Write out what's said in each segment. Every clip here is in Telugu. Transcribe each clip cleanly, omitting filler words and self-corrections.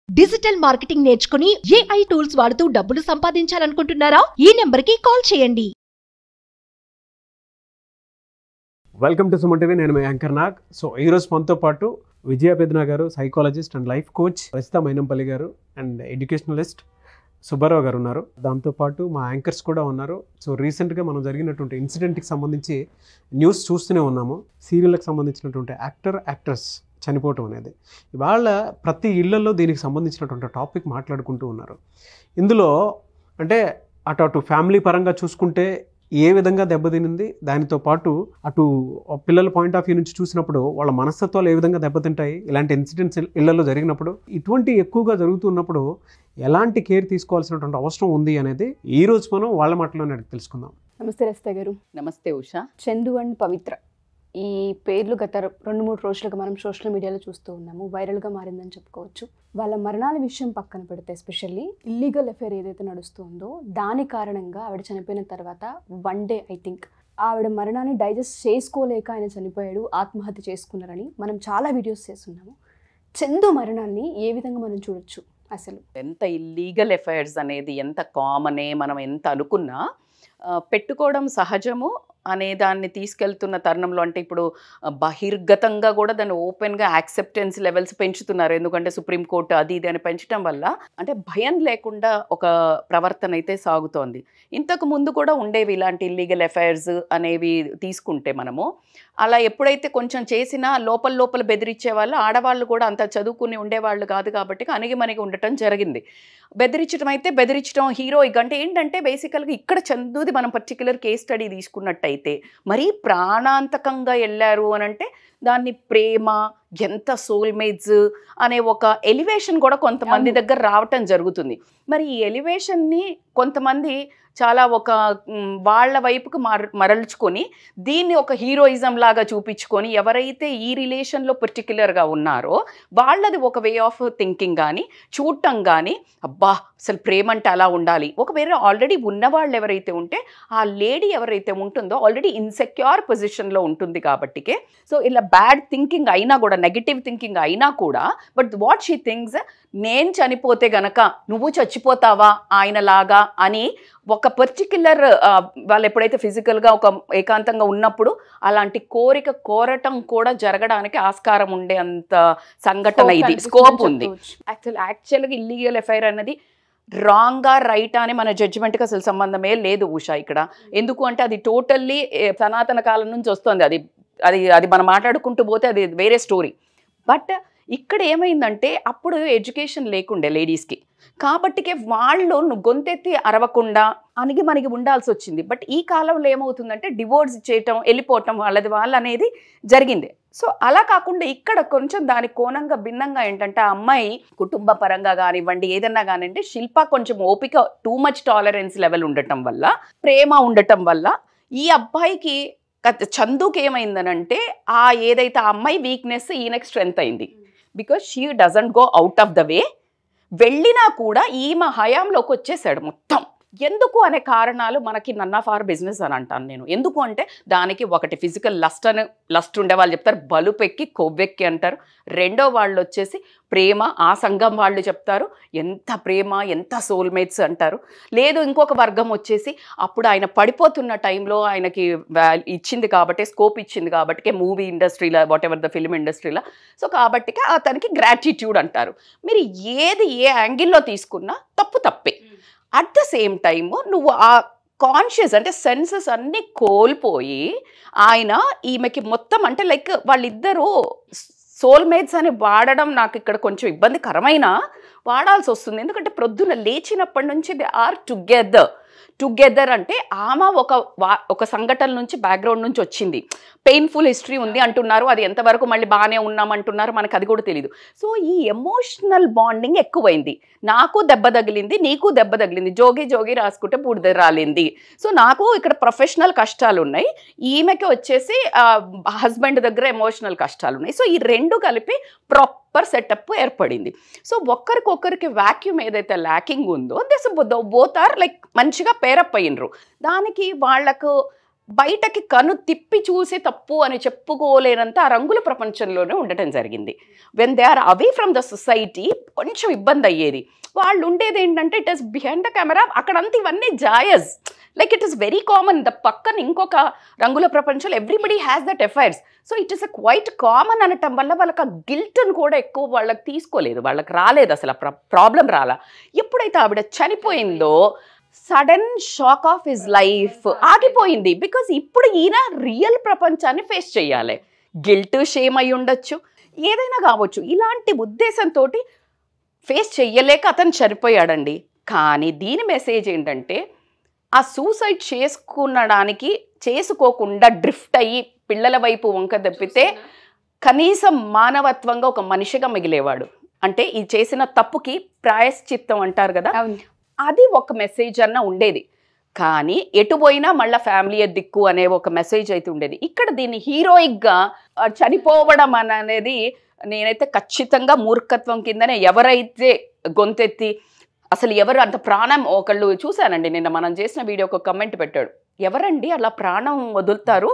డిజిటల్ మార్కెటింగ్ నేర్చుకుని AI టూల్స్ వాడుతూ డబ్బులు సంపాదించాలనుకుంటున్నారా? ఈ నెంబర్కి కాల్ చేయండి. Welcome to Suman TV. నేను మీ యాంకర్ నాగ్. సో ఈరోజు మనతో పాటు విజయ పెదనా గారు, psychologist and life coach, Rajitha Mynampally గారు అండ్ ఎడ్యుకేషనలిస్ట్ సుబ్బారావు గారు ఉన్నారు. దాంతోపాటు మా యాంకర్స్ కూడా ఉన్నారు. సో రీసెంట్గా మనం జరిగినటువంటి ఇన్సిడెంట్కి సంబంధించి న్యూస్ చూస్తూనే ఉన్నాము. సీరియల్కి సంబంధించినటువంటి యాక్టర్స్ చనిపోవటం అనేది ఇవాళ ప్రతి ఇళ్లలో దీనికి సంబంధించినటువంటి టాపిక్ మాట్లాడుకుంటూ ఉన్నారు. ఇందులో అంటే అటు ఫ్యామిలీ పరంగా చూసుకుంటే ఏ విధంగా దెబ్బతినింది, దానితో పాటు అటు పిల్లల పాయింట్ ఆఫ్ వ్యూ నుంచి చూసినప్పుడు వాళ్ళ మనస్తత్వాలు ఏ విధంగా దెబ్బతింటాయి, ఇలాంటి ఇన్సిడెంట్స్ ఇళ్లలో జరిగినప్పుడు, ఇటువంటి ఎక్కువగా జరుగుతున్నప్పుడు ఎలాంటి కేర్ తీసుకోవాల్సినటువంటి అవసరం ఉంది అనేది ఈ రోజు మనం వాళ్ళ మాటలోనే తెలుసుకుందాం. నమస్తే రజిత గారు. నమస్తే ఉషా. చందు అండ్ పవిత్ర ఈ పేర్లు గత 2-3 రోజులుగా మనం సోషల్ మీడియాలో చూస్తూ ఉన్నాము. వైరల్గా మారిందని చెప్పుకోవచ్చు. వాళ్ళ మరణాల విషయం పక్కన పెడితే ఎస్పెషల్లీ ఇల్లీగల్ అఫేర్ ఏదైతే నడుస్తుందో దాని కారణంగా ఆవిడ చనిపోయిన తర్వాత 1 డే ఐ థింక్ ఆవిడ మరణాన్ని డైజెస్ట్ చేసుకోలేక ఆయన చనిపోయాడు, ఆత్మహత్య చేసుకున్నారని మనం చాలా వీడియోస్ చేస్తున్నాము. చందు మరణాన్ని ఏ విధంగా మనం చూడొచ్చు? అసలు ఎంత ఇల్లీగల్ అఫైర్స్ అనేది ఎంత కామనే మనం ఎంత అనుకున్నా పెట్టుకోవడం సహజము అనే దాన్ని తీసుకెళ్తున్న తరుణంలో, అంటే ఇప్పుడు బహిర్గతంగా కూడా దాన్ని ఓపెన్గా యాక్సెప్టెన్స్ లెవెల్స్ పెంచుతున్నారు. ఎందుకంటే సుప్రీంకోర్టు అది ఇది అని పెంచడం వల్ల అంటే భయం లేకుండా ఒక ప్రవర్తన అయితే సాగుతోంది. ఇంతకు ముందు కూడా ఉండేవి ఇలాంటి ఇల్లీగల్ అఫైర్స్ అనేవి తీసుకుంటే మనము అలా ఎప్పుడైతే కొంచెం చేసినా లోపల బెదిరించే వాళ్ళు, ఆడవాళ్ళు కూడా అంత చదువుకుని ఉండేవాళ్ళు కాదు కాబట్టి అణిగిమణిగి ఉండటం జరిగింది. బెదిరించడం అయితే బెదిరించడం హీరోయిక్ అంటే ఏంటంటే బేసికల్గా ఇక్కడ చందుది మనం పర్టికులర్ కేస్ స్టడీ తీసుకున్నట్టయితే మరీ ప్రాణాంతకంగా వెళ్ళారు అని అంటే దాన్ని ప్రేమ, ఎంత సోల్మేట్స్ అనే ఒక ఎలివేషన్ కూడా కొంతమంది దగ్గర రావటం జరుగుతుంది. మరి ఈ ఎలివేషన్ని కొంతమంది చాలా ఒక వాళ్ళ వైపుకు మరల్చుకొని దీన్ని ఒక హీరోయిజం లాగా చూపించుకొని ఎవరైతే ఈ రిలేషన్లో పర్టిక్యులర్గా ఉన్నారో వాళ్ళది ఒక వే ఆఫ్ థింకింగ్ కానీ చూడటం కానీ, అబ్బా అసలు ప్రేమ అంటే అలా ఉండాలి. ఒకవేళ ఆల్రెడీ ఉన్నవాళ్ళు ఎవరైతే ఉంటే ఆ లేడీ ఎవరైతే ఉంటుందో ఆల్రెడీ ఇన్సెక్యూర్ పొజిషన్లో ఉంటుంది కాబట్టికే సో ఇలా బ్యాడ్ థింకింగ్ అయినా కూడా, నెగిటివ్ థింకింగ్ అయినా కూడా, బట్ వాట్ షీ థింగ్స్ నేను చనిపోతే గనక నువ్వు చచ్చిపోతావా ఆయనలాగా అని ఒక పర్టిక్యులర్ వాళ్ళు ఎప్పుడైతే ఫిజికల్గా ఒక ఏకాంతంగా ఉన్నప్పుడు అలాంటి కోరటం కూడా జరగడానికి ఆస్కారం ఉండే అంత సంఘటన ఇది, స్కోప్ ఉంది. యాక్చువల్గా ఇల్లీగల్ అఫైర్ అన్నది రాంగా రైటా అని మన జడ్జిమెంట్కి అసలు సంబంధమే లేదు ఉషా ఇక్కడ. ఎందుకు అంటే అది టోటల్లీ సనాతన కాలం నుంచి వస్తుంది. అది అది అది మనం మాట్లాడుకుంటూ పోతే అది వేరే స్టోరీ. బట్ ఇక్కడ ఏమైందంటే అప్పుడు ఎడ్యుకేషన్ లేకుండే లేడీస్కి కాబట్టికే వాళ్ళు గొంతెత్తి అరవకుండా అణిగిమణిగి ఉండాల్సి వచ్చింది. బట్ ఈ కాలంలో ఏమవుతుందంటే డివోర్స్ చేయటం, వెళ్ళిపోవటం వాళ్ళది వాళ్ళు అనేది జరిగింది. సో అలా కాకుండా ఇక్కడ కొంచెం దాని కోణంగా భిన్నంగా ఏంటంటే ఆ అమ్మాయి కుటుంబ పరంగా కానివ్వండి ఏదన్నా కానివ్వండి శిల్ప కొంచెం ఓపిక, టూ మచ్ టాలరెన్స్ లెవెల్ ఉండటం వల్ల, ప్రేమ ఉండటం వల్ల ఈ అబ్బాయికి చందుకి ఏమైందనంటే ఆ ఏదైతే ఆ అమ్మాయి వీక్నెస్ ఈయనకి స్ట్రెంత్ అయింది. Because she doesn't go out of the way. వెళ్ళినా కూడా ఈమె హయాంలోకి వచ్చేసాడు మొత్తం. ఎందుకు అనే కారణాలు మనకి నన్ ఆఫ్ అవర్ బిజినెస్ అని అంటాను నేను. ఎందుకు అంటే దానికి ఒకటి ఫిజికల్ లస్ట్ ఉండే వాళ్ళు చెప్తారు, బలుపెక్కి కొవ్వెక్కి అంటారు. రెండో వాళ్ళు వచ్చేసి ప్రేమ, ఆ సంఘం వాళ్ళు చెప్తారు ఎంత ప్రేమ, ఎంత సోల్మేట్స్ అంటారు. లేదు ఇంకొక వర్గం వచ్చేసి అప్పుడు ఆయన పడిపోతున్న టైంలో ఆయనకి ఇచ్చింది కాబట్టి, స్కోప్ ఇచ్చింది కాబట్టి మూవీ ఇండస్ట్రీలో, వాట్ ఎవర్ ద ఫిల్మ్ ఇండస్ట్రీలో, సో కాబట్టి అతనికి గ్రాటిట్యూడ్ అంటారు. మీరు ఏది ఏ యాంగిల్లో తీసుకున్నా తప్పే. అట్ ద సేమ్ టైము నువ్వు ఆ కాన్షియస్ అంటే సెన్సెస్ అన్నీ కోల్పోయి ఆయన ఈమెకి మొత్తం అంటే లైక్ వాళ్ళిద్దరూ సోల్మేట్స్ అని వాడడం నాకు ఇక్కడ కొంచెం ఇబ్బందికరమైన వాడాల్సి వస్తుంది. ఎందుకంటే ప్రొద్దున లేచినప్పటి నుంచి దే ఆర్ టుగెదర్ అంటే ఆమె ఒక సంఘటన నుంచి బ్యాక్గ్రౌండ్ నుంచి వచ్చింది, పెయిన్ఫుల్ హిస్టరీ ఉంది అంటున్నారు. అది ఎంతవరకు మళ్ళీ బాగానే ఉన్నామంటున్నారు మనకు అది కూడా తెలియదు. సో ఈ ఎమోషనల్ బాండింగ్ ఎక్కువైంది. నాకు దెబ్బ తగిలింది, నీకు దెబ్బ తగిలింది, జోగి రాసుకుంటే బూడిద రాలింది. సో నాకు ఇక్కడ ప్రొఫెషనల్ కష్టాలు ఉన్నాయి, ఈమెకి వచ్చేసి హస్బెండ్ దగ్గర ఎమోషనల్ కష్టాలు ఉన్నాయి. సో ఈ రెండు కలిపి ప్రాపర్ సెటప్ ఏర్పడింది. సో ఒక్కరికొకరికి వాక్యూమ్ ఏదైతే ల్యాకింగ్ ఉందో బోత్ ఆర్ లైక్ మంచిగా పేరప్ అయ్యిండ్రు. దానికి వాళ్లకు బయటకి కను తిప్పి చూసే తప్పు అని చెప్పుకోలేనంత ఆ రంగుల ప్రపంచంలోనే ఉండటం జరిగింది. When they are away from the society కొంచెం ఇబ్బంది అయ్యేది. వాళ్ళు ఉండేది ఏంటంటే it is behind the camera, అక్కడంతా ఇవన్నీ జాయజ్, like it is very common. The పక్కన ఇంకొక రంగుల ప్రపంచంలో everybody has that affairs. So it is a quite common అనటం వల్ల వాళ్ళకి ఆ గిల్ట్ని కూడా ఎక్కువ వాళ్ళకి తీసుకోలేదు, వాళ్ళకి రాలేదు, అసలు ఆ ప్రాబ్లం రాలా. ఎప్పుడైతే ఆవిడ చనిపోయిందో sudden shock of his life ఆగిపోయింది. బికాజ్ ఇప్పుడు ఈయన రియల్ ప్రపంచాన్ని ఫేస్ చేయాలి. గిల్ట్, షేమ్ అయి ఉండొచ్చు, ఏదైనా కావచ్చు. ఇలాంటి ఉద్దేశంతో ఫేస్ చెయ్యలేక అతను చనిపోయాడండి. కానీ దీని మెసేజ్ ఏంటంటే ఆ సూసైడ్ చేసుకోకుండా డ్రిఫ్ట్ అయ్యి పిల్లల వైపు వంక తప్పితే కనీసం మానవత్వంగా ఒక మనిషిగా మిగిలేవాడు. అంటే ఈ చేసిన తప్పుకి ప్రాయశ్చిత్తం అంటారు కదా, అది ఒక మెసేజ్ అన్న ఉండేది. కానీ ఎటు పోయినా మళ్ళీ ఫ్యామిలీ దిక్కు అనే ఒక మెసేజ్ అయితే ఉండేది. ఇక్కడ దీన్ని హీరోయిక్గా చనిపోవడం అనేది నేనైతే ఖచ్చితంగా మూర్ఖత్వం కిందనే, ఎవరైతే గొంతెత్తి అసలు ఎవరు అంత ప్రాణం, ఒకళ్ళు చూశానండి నిన్న మనం చేసిన వీడియో ఒక కమెంట్ పెట్టాడు, ఎవరండి అలా ప్రాణం వదులుతారు,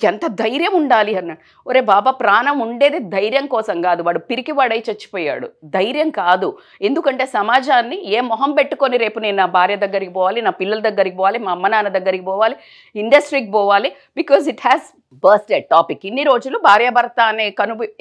ఎంత ధైర్యం ఉండాలి అన్నాడు. ఒరే బాబా, ప్రాణం ఉండేది ధైర్యం కోసం కాదు, వాడు పిరికివాడై చచ్చిపోయాడు, ధైర్యం కాదు. ఎందుకంటే సమాజాన్ని ఏ మొహం పెట్టుకొని రేపు నేను నా భార్య దగ్గరికి పోవాలి, నా పిల్లల దగ్గరికి పోవాలి, మా అమ్మ నాన్న దగ్గరికి పోవాలి, ఇండస్ట్రీకి పోవాలి, because it has bursted topic. ఇన్ని రోజులు భార్యాభర్త అనే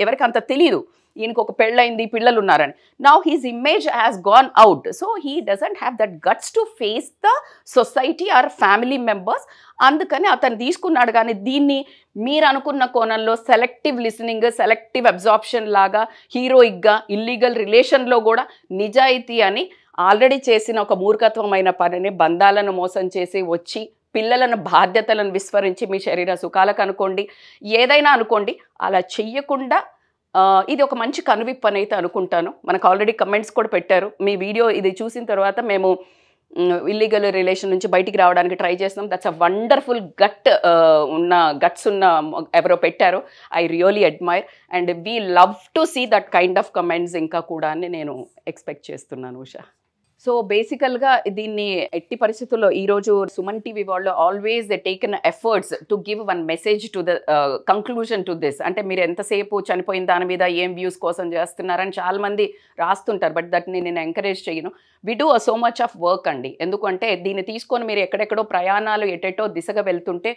ఎవరికి అంత తెలియదు, ఈయనకు ఒక పెళ్ళైంది, పిల్లలు ఉన్నారని. Now his image has gone out, so he doesn't have that guts to face the society or family members. అందుకని అతను తీసుకున్నాడు. కానీ దీన్ని మీరు అనుకున్న కోణంలో సెలెక్టివ్ లిసనింగ్, సెలెక్టివ్ అబ్జార్ప్షన్ లాగా హీరోయిక్గా ఇల్లీగల్ రిలేషన్లో కూడా నిజాయితీ అని ఆల్రెడీ చేసిన ఒక మూర్ఖత్వమైన పనిని, బంధాలను మోసం చేసి వచ్చి పిల్లలను బాధ్యతలను విస్మరించి మీ శరీర సుఖాలకు అనుకోండి, ఏదైనా అనుకోండి, అలా చెయ్యకుండా ఇది ఒక మంచి కనువిప్పు అని అయితే అనుకుంటాను. మనకు ఆల్రెడీ కమెంట్స్ కూడా పెట్టారు. మీ వీడియో ఇది చూసిన తర్వాత మేము ఇల్లీగల్ రిలేషన్ నుంచి బయటికి రావడానికి ట్రై చేస్తున్నాం. దట్స్ అ వండర్ఫుల్ గట్స్ ఉన్న ఎవరో పెట్టారు. I really admire and we love to see that kind of comments ఇంకా కూడా అని నేను ఎక్స్పెక్ట్ చేస్తున్నాను ఉషా. సో బేసికల్గా దీన్ని ఎట్టి పరిస్థితుల్లో ఈరోజు సుమన్ టీవీ వాళ్ళు always they taken efforts to give one message to the conclusion to this. అంటే మీరు ఎంతసేపు చనిపోయిన దాని మీద ఏం వ్యూస్ కోసం చేస్తున్నారని చాలామంది రాస్తుంటారు, బట్ దట్ని నేను ఎంకరేజ్ చేయను. We do so much of work అండి. ఎందుకంటే దీన్ని తీసుకొని మీరు ఎక్కడెక్కడో ప్రయాణాలు ఎటెటో దిశగా వెళ్తుంటే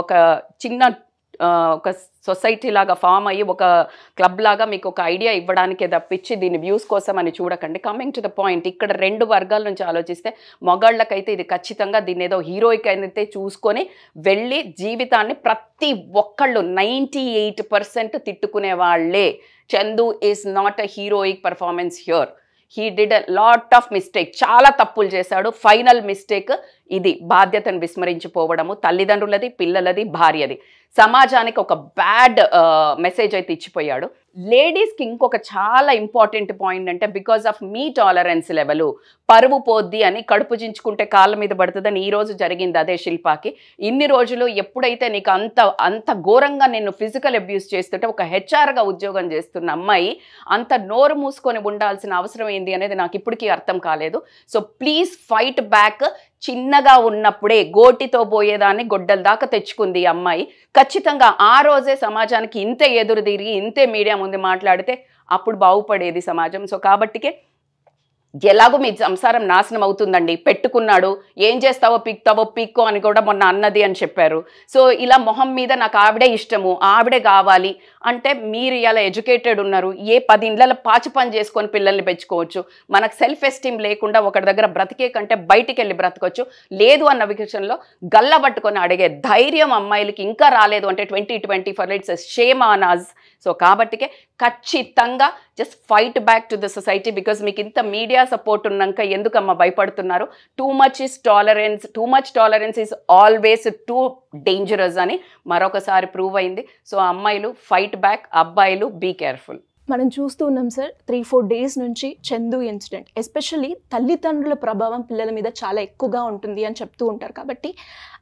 ఒక చిన్న ఒక సొసైటీ లాగా ఫామ్ అయ్యి ఒక క్లబ్ లాగా మీకు ఒక ఐడియా ఇవ్వడానికే తప్పించి దీన్ని వ్యూస్ కోసం అని చూడకండి. కమింగ్ టు ద పాయింట్, ఇక్కడ రెండు వర్గాల నుంచి ఆలోచిస్తే మగాళ్ళకైతే ఇది ఖచ్చితంగా దీన్ని ఏదో హీరోయిక్ అయితే చూసుకొని వెళ్ళి జీవితాన్ని ప్రతి ఒక్కళ్ళు 98% తిట్టుకునే వాళ్ళే. Chandu is not a heroic performance here. He did a lot of mistake, చాలా తప్పులు చేశాడు. ఫైనల్ మిస్టేక్ ఇది, బాధ్యతను విస్మరించిపోవడము, తల్లిదండ్రులది, పిల్లలది, భార్యది, సమాజానికి ఒక బ్యాడ్ మెసేజ్ అయితే ఇచ్చిపోయాడు. లేడీస్కి ఇంకొక చాలా ఇంపార్టెంట్ పాయింట్ అంటే because of me tolerance level పరువు పోద్ది అని కడుపు చించుకుంటే కాళ్ళ మీద పడుతుందని ఈరోజు జరిగింది అదే శిల్పాకి. ఇన్ని రోజులు ఎప్పుడైతే నీకు అంత ఘోరంగా నిన్ను ఫిజికల్ అబ్యూస్ చేస్తుంటే ఒక హెచ్ఆర్గా ఉద్యోగం చేస్తున్న అమ్మాయి అంత నోరు మూసుకొని ఉండాల్సిన అవసరం ఏంది అనేది నాకు ఇప్పటికీ అర్థం కాలేదు. So please fight back. చిన్నగా ఉన్నప్పుడే గోటితో పోయేదాన్ని గొడ్డల దాకా తెచ్చుకుంది ఈ అమ్మాయి. ఖచ్చితంగా ఆ రోజే సమాజానికి ఇంతే ఎదురు తిరిగి ఇంతే మీడియా ముందు మాట్లాడితే అప్పుడు బాగుపడేది సమాజం. సో కాబట్టికే ఎలాగో మీ సంసారం నాశనం అవుతుందండి, పెట్టుకున్నాడు, ఏం చేస్తావో పీక్కో అని కూడా మొన్న అన్నది అని చెప్పారు. సో ఇలా మొహం మీద నాకు ఆవిడే ఇష్టము, ఆవిడే కావాలి అంటే మీరు ఇలా ఎడ్యుకేటెడ్ ఉన్నారు, ఏ 10 ఇండ్ల పాచి పని చేసుకొని పిల్లల్ని పెంచుకోవచ్చు. మనకు సెల్ఫ్ ఎస్టీమ్ లేకుండా ఒకటి దగ్గర బ్రతికే కంటే బయటికి వెళ్ళి బ్రతకొచ్చు. లేదు అన్న విషయంలో గల్ల పట్టుకొని అడిగే ధైర్యం అమ్మాయిలకి ఇంకా రాలేదు అంటే 2024 it's shame on us. So కాబట్టికే ఖచ్చితంగా just fight back to the society. Because మీకు ఇంత మీడియా సపోర్ట్ ఉన్నాక ఎందుకమ్మా భయపడుతున్నారు? Too much tolerance is always too dangerous అని మరొకసారి ప్రూవ్ అయింది. సో అమ్మాయిలు ఫైట్ బ్యాక్, అబ్బాయిలు బీ కేర్ఫుల్. మనం చూస్తూ ఉన్నాం సార్ 3-4 డేస్ నుంచి చందు ఇన్సిడెంట్, ఎస్పెషల్లీ తల్లిదండ్రుల ప్రభావం పిల్లల మీద చాలా ఎక్కువగా ఉంటుంది అని చెప్తూ ఉంటారు. కాబట్టి